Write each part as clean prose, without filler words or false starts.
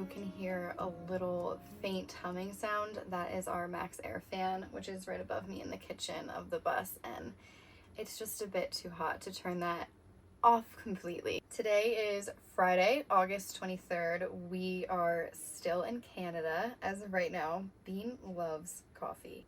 can hear a little faint humming sound, that is our Max Air fan, which is right above me in the kitchen of the bus, and it's just a bit too hot to turn that off completely. Today is Friday, August 23rd. We are still in Canada as of right now. Bean loves coffee.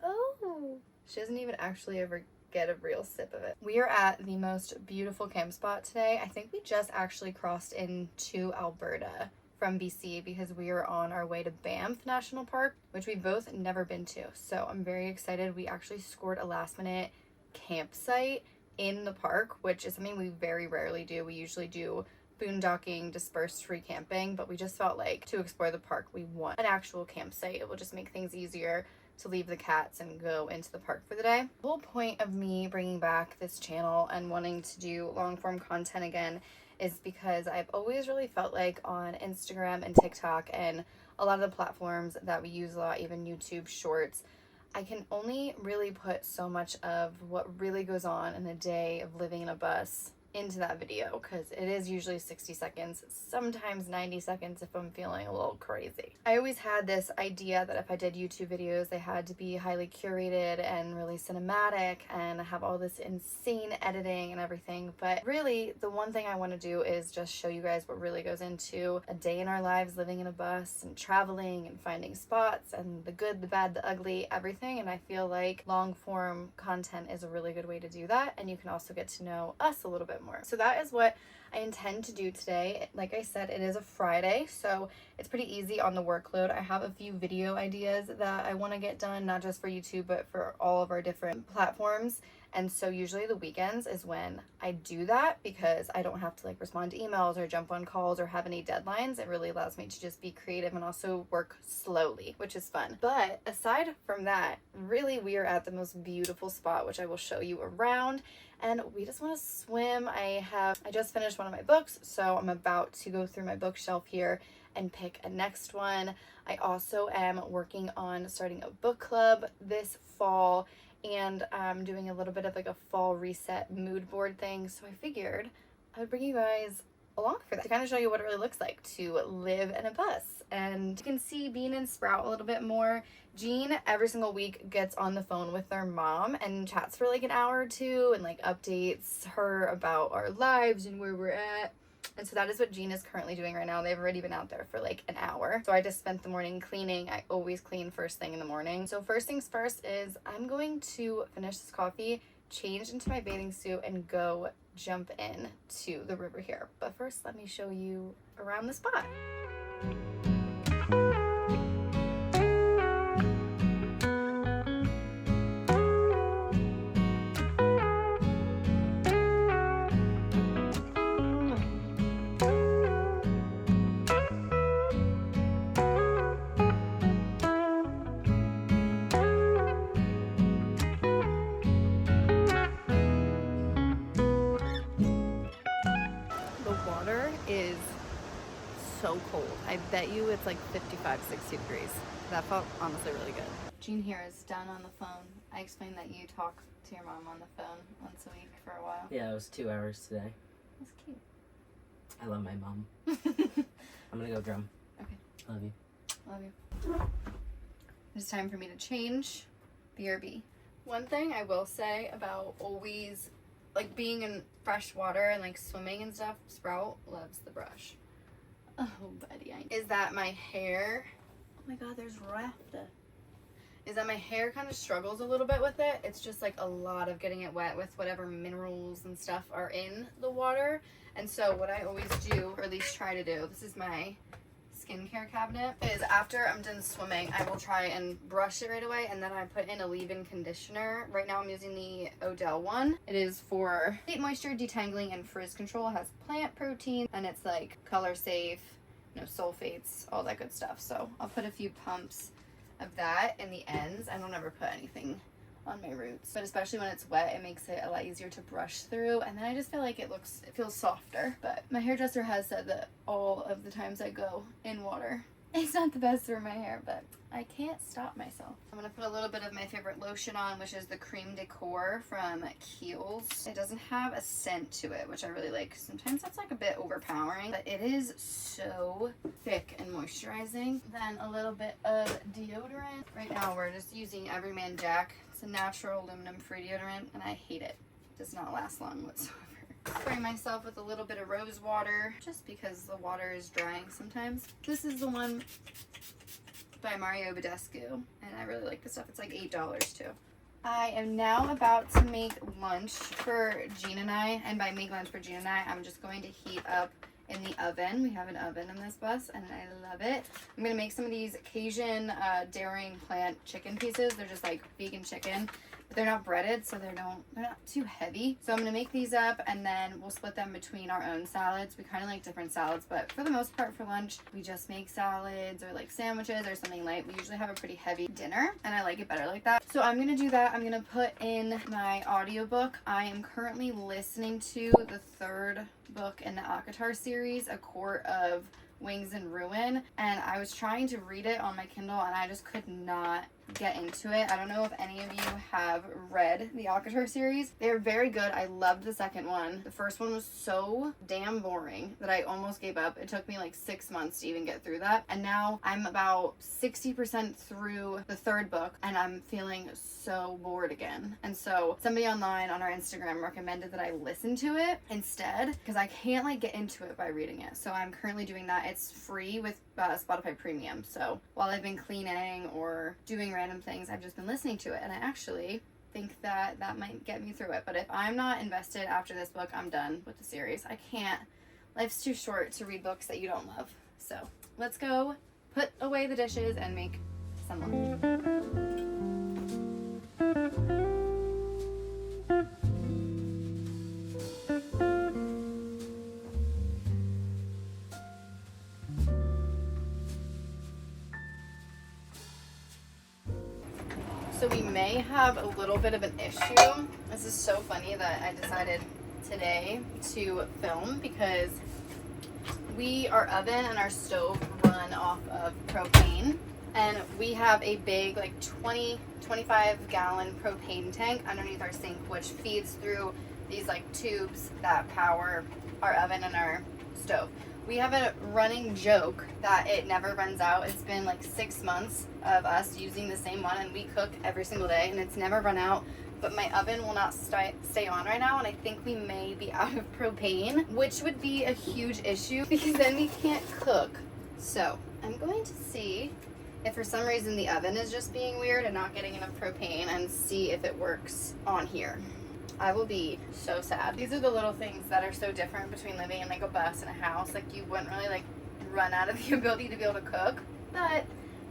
Oh, she doesn't even actually ever get a real sip of it. We are at the most beautiful camp spot today. I think we just actually crossed into Alberta from BC because we are on our way to Banff National Park, which we've both never been to. So I'm very excited. We actually scored a last minute campsite in the park, which is something we very rarely do. We usually do boondocking, dispersed free camping, but we just felt like to explore the park, we want an actual campsite. It will just make things easier to leave the cats and go into the park for the day. The whole point of me bringing back this channel and wanting to do long form content again is because I've always really felt like on Instagram and TikTok and a lot of the platforms that we use a lot, even YouTube Shorts, I can only really put so much of what really goes on in a day of living in a bus into that video, because it is usually 60 seconds, sometimes 90 seconds if I'm feeling a little crazy. I always had this idea that if I did YouTube videos, they had to be highly curated and really cinematic and have all this insane editing and everything, but really the one thing I want to do is just show you guys what really goes into a day in our lives living in a bus and traveling and finding spots and the good, the bad, the ugly, everything. And I feel like long form content is a really good way to do that, and you can also get to know us a little bit more. So that is what I intend to do today. Like I said, it is a Friday, so it's pretty easy on the workload. I have a few video ideas that I want to get done, not just for YouTube, but for all of our different platforms. And so usually the weekends is when I do that, because I don't have to like respond to emails or jump on calls or have any deadlines. It really allows me to just be creative and also work slowly, which is fun. But aside from that, really we are at the most beautiful spot, which I will show you around. And we just want to swim. I just finished one of my books, so I'm about to go through my bookshelf here and pick a next one. I also am working on starting a book club this fall, and I'm doing a little bit of like a fall reset mood board thing. So I figured I would bring you guys along for that to kind of show you what it really looks like to live in a bus. And you can see Bean and Sprout a little bit more. Jean every single week gets on the phone with their mom and chats for like an hour or two and like updates her about our lives and where we're at. And so that is what Jean is currently doing right now. They've already been out there for like an hour. So I just spent the morning cleaning. I always clean first thing in the morning. So first things first is I'm going to finish this coffee, change into my bathing suit, and go jump in to the river here. But first, let me show you around the spot. Is so cold. I bet you it's like 55, 60 degrees. That felt honestly really good. Jean here is done on the phone. I explained that you talk to your mom on the phone once a week for a while. Yeah, it was 2 hours today. That's cute. I love my mom. I'm gonna go drum. Okay. Love you. Love you. It's time for me to change. BRB. One thing I will say about always like being in fresh water and like swimming and stuff, Sprout loves the brush. Oh, buddy, is that my hair, oh my god, there's raft. Is that my hair kind of struggles a little bit with it. It's just like a lot of getting it wet with whatever minerals and stuff are in the water. And so what I always do, or at least try to do, this is my skincare cabinet, is after I'm done swimming, I will try and brush it right away, and then I put in a leave-in conditioner. Right now I'm using the Odell one. It is for deep moisture, detangling, and frizz control. It has plant protein, and it's like color safe, no sulfates, all that good stuff. So I'll put a few pumps of that in the ends. I don't ever put anything on my roots, but especially when it's wet, it makes it a lot easier to brush through, and then I just feel like it feels softer. But my hairdresser has said that all of the times I go in water, It's not the best for my hair, but I can't stop myself. I'm gonna put a little bit of my favorite lotion on, which is the Cream Decor from Kiehl's. It doesn't have a scent to it, which I really like. Sometimes that's like a bit overpowering, but it is so thick and moisturizing. Then a little bit of deodorant. Right now we're just using Everyman Jack. It's a natural aluminum-free deodorant, and I hate it. It does not last long whatsoever. Spray myself with a little bit of rose water, just because the water is drying sometimes. This is the one by Mario Badescu, and I really like this stuff. It's like $8 too. I am now about to make lunch for Gene and I, and by make lunch for Gene and I, I'm just going to heat up in the oven. We have an oven in this bus, and I love it. I'm gonna make some of these Cajun daring plant chicken pieces. They're just like vegan chicken. They're not breaded, so they're not too heavy. So I'm gonna make these up, and then we'll split them between our own salads. We kind of like different salads, but for the most part for lunch, we just make salads or like sandwiches or something light. We usually have a pretty heavy dinner, and I like it better like that. So I'm gonna do that. I'm gonna put in my audiobook. I am currently listening to the third book in the Akatar series, A Court of Wings and Ruin, and I was trying to read it on my Kindle, and I just could not get into it. I don't know if any of you have read the Akatar series. They're very good. I loved the second one. The first one was so damn boring that I almost gave up. It took me like 6 months to even get through that, and now I'm about 60% through the third book, and I'm feeling so bored again. And so somebody online on our Instagram recommended that I listen to it instead, because I can't like get into it by reading it. So I'm currently doing that. It's free with Spotify Premium. So while I've been cleaning or doing random things, I've just been listening to it, and I actually think that that might get me through it. But if I'm not invested after this book, I'm done with the series. I can't. Life's too short to read books that you don't love. So let's go put away the dishes and make some lunch. So we may have a little bit of an issue. This is so funny that I decided today to film, because our oven and our stove run off of propane, and we have a big like 25 gallon propane tank underneath our sink, which feeds through these like tubes that power our oven and our stove. We have a running joke that it never runs out. It's been like 6 months of us using the same one, and we cook every single day, and it's never run out. But my oven will not stay on right now, and I think we may be out of propane, which would be a huge issue because then we can't cook. So I'm going to see if for some reason the oven is just being weird and not getting enough propane, and see if it works on here. I will be so sad. These are the little things that are so different between living in like a bus and a house. Like you wouldn't really like run out of the ability to be able to cook, but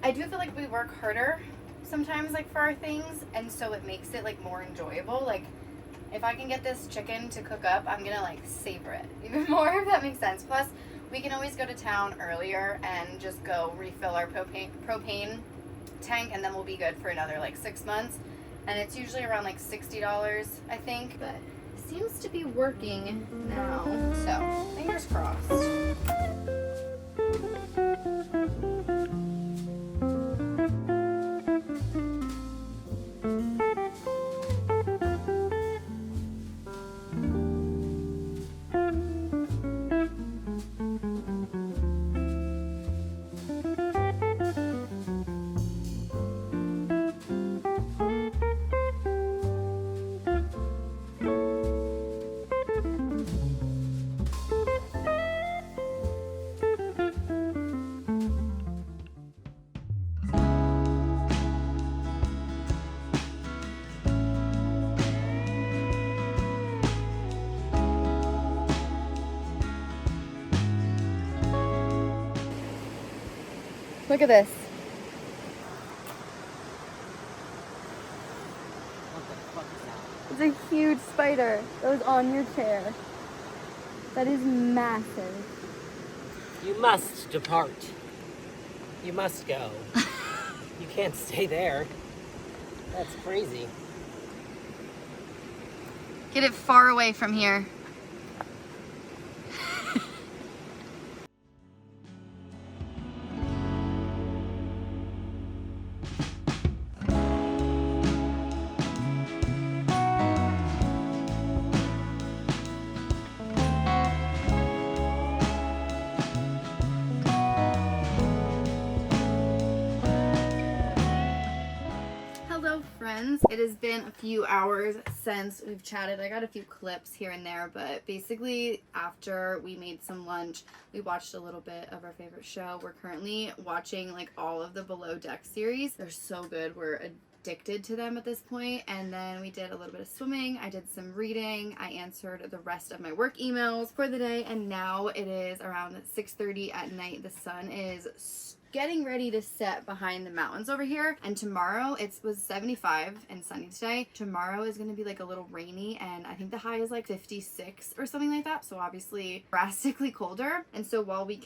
I do feel like we work harder sometimes like for our things, and so it makes it like more enjoyable. Like if I can get this chicken to cook up, I'm gonna like savor it even more, if that makes sense. Plus we can always go to town earlier and just go refill our propane tank, and then we'll be good for another like 6 months. And it's usually around like $60, I think, but it seems to be working now. So fingers crossed. Look at this. What the fuck is that? It's a huge spider that was on your chair. That is massive. You must depart. You must go. You can't stay there. That's crazy. Get it far away from here. friends. It has been a few hours since we've chatted. I got a few clips here and there, but basically after we made some lunch, we watched a little bit of our favorite show. We're currently watching like all of the Below Deck series. They're so good. We're addicted to them at this point. And then we did a little bit of swimming. I did some reading. I answered the rest of my work emails for the day. And now it is around 6:30 at night. The sun is getting ready to set behind the mountains over here, and tomorrow it was 75 and sunny today. Tomorrow is going to be like a little rainy, and I think the high is like 56 or something like that, so obviously drastically colder. And so while the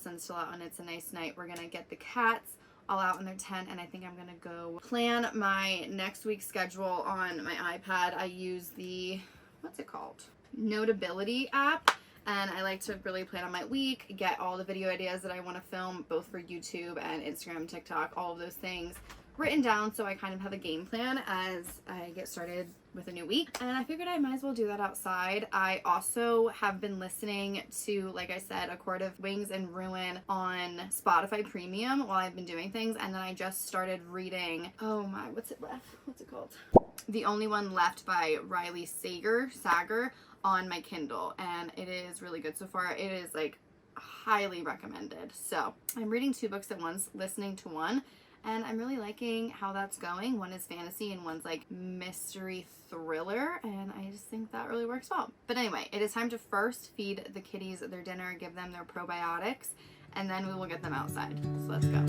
sun's still out and it's a nice night, we're going to get the cats all out in their tent, and I think I'm going to go plan my next week's schedule on my iPad. I use the, what's it called? Notability app. And I like to really plan on my week, get all the video ideas that I want to film, both for YouTube and Instagram, TikTok, all of those things written down, so I kind of have a game plan as I get started with a new week. And I figured I might as well do that outside. I also have been listening to, like I said, A Court of Wings and Ruin on Spotify Premium while I've been doing things. And then I just started reading, oh my, what's it called? The Only One Left by Riley Sager on my Kindle, and it is really good so far. It is like highly recommended. So I'm reading 2 books at once, listening to one, and I'm really liking how that's going. One is fantasy and one's like mystery thriller, and I just think that really works well. But anyway, it is time to first feed the kitties their dinner, give them their probiotics, and then we will get them outside. So let's go.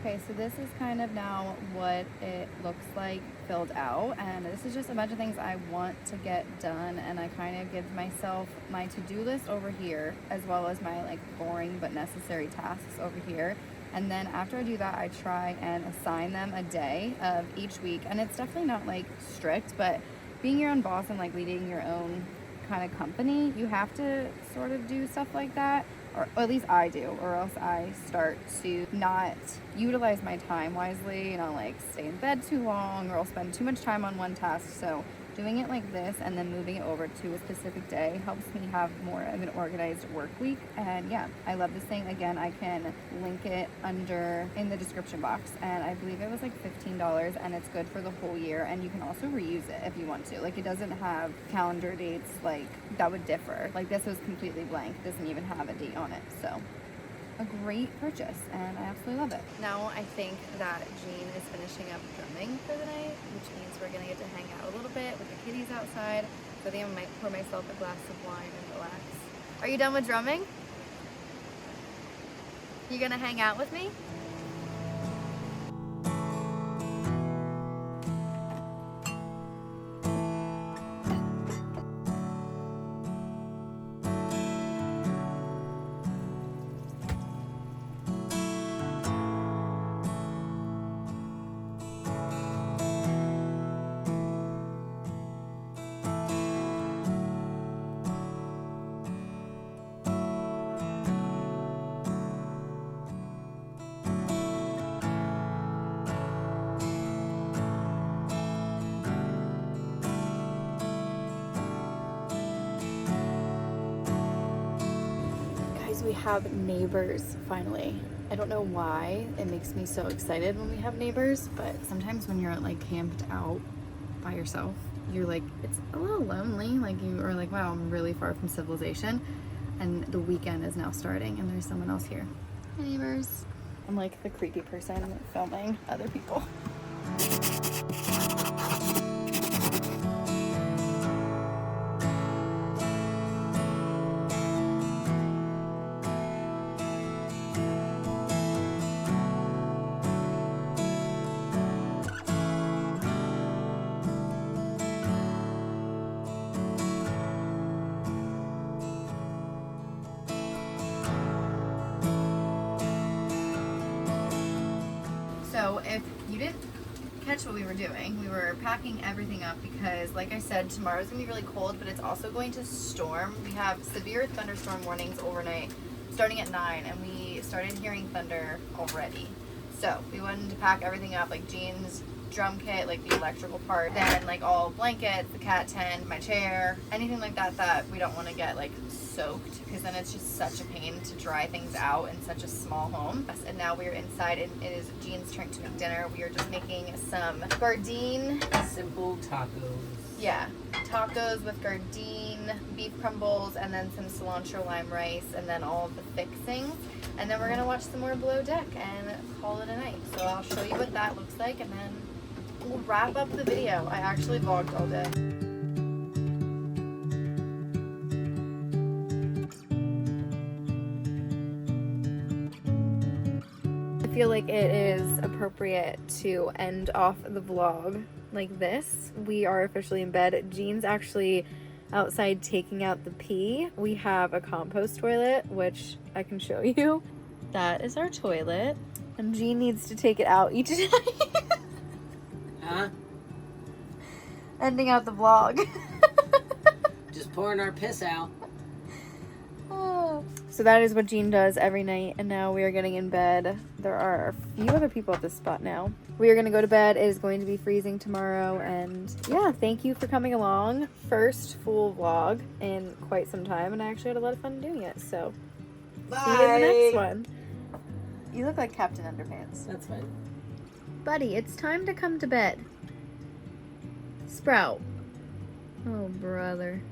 Okay, so this is kind of now what it looks like filled out, and this is just a bunch of things I want to get done, and I kind of give myself my to-do list over here, as well as my like boring but necessary tasks over here. And then after I do that, I try and assign them a day of each week, and it's definitely not like strict, but being your own boss and like leading your own kind of company, you have to sort of do stuff like that. Or at least I do, or else I start to not utilize my time wisely, and I'll like stay in bed too long, or I'll spend too much time on one task. So doing it like this and then moving it over to a specific day helps me have more of an organized work week. And yeah, I love this thing. Again, I can link it under in the description box, and I believe it was like $15, and it's good for the whole year, and you can also reuse it if you want to. Like, it doesn't have calendar dates like that would differ. Like, this was completely blank, it doesn't even have a date on it. So a great purchase, and I absolutely love it. Now I think that Jean is finishing up drumming for the night, which means we're gonna get to hang out a little bit with the kitties outside. So I think I might pour myself a glass of wine and relax. Are you done with drumming? You gonna hang out with me? We have neighbors finally. I don't know why it makes me so excited when we have neighbors, but sometimes when you're like camped out by yourself, you're like, it's a little lonely. Like, you are like, wow, I'm really far from civilization. And the weekend is now starting and there's someone else here. Hi, neighbors. I'm like the creepy person filming other people. if you didn't catch what we were doing, we were packing everything up because, like I said, tomorrow's gonna be really cold, but it's also going to storm. We have severe thunderstorm warnings overnight starting at 9, and we started hearing thunder already. So we wanted to pack everything up, like Jean's drum kit, like the electrical part, then like all blankets, the cat tent, my chair, anything like that that we don't want to get like soaked, because then it's just such a pain to dry things out in such a small home. And now we're inside, and it is Jean's turn to make dinner. We are just making some Gardein Simple tacos. yeah, tacos with Gardein, beef crumbles, and then some cilantro lime rice, and then all of the fixings. And then we're gonna watch some more Below Deck and call it a night. So I'll show you what that looks like, and then we'll wrap up the video. I actually vlogged all day. I feel like it is appropriate to end off the vlog like this. We are officially in bed. Jean's actually outside taking out the pee. We have a compost toilet, which I can show you. That is our toilet. And Jean needs to take it out each night. Huh? Ending out the vlog. Just pouring our piss out. Oh. So that is what Jean does every night, and now we are getting in bed. There are a few other people at this spot now. We are going to go to bed. It is going to be freezing tomorrow, and yeah, thank you for coming along. First full vlog in quite some time, and I actually had a lot of fun doing it, so Bye. see you in the next one. You look like Captain Underpants. That's fine. Buddy, it's time to come to bed. Sprout. Oh, brother.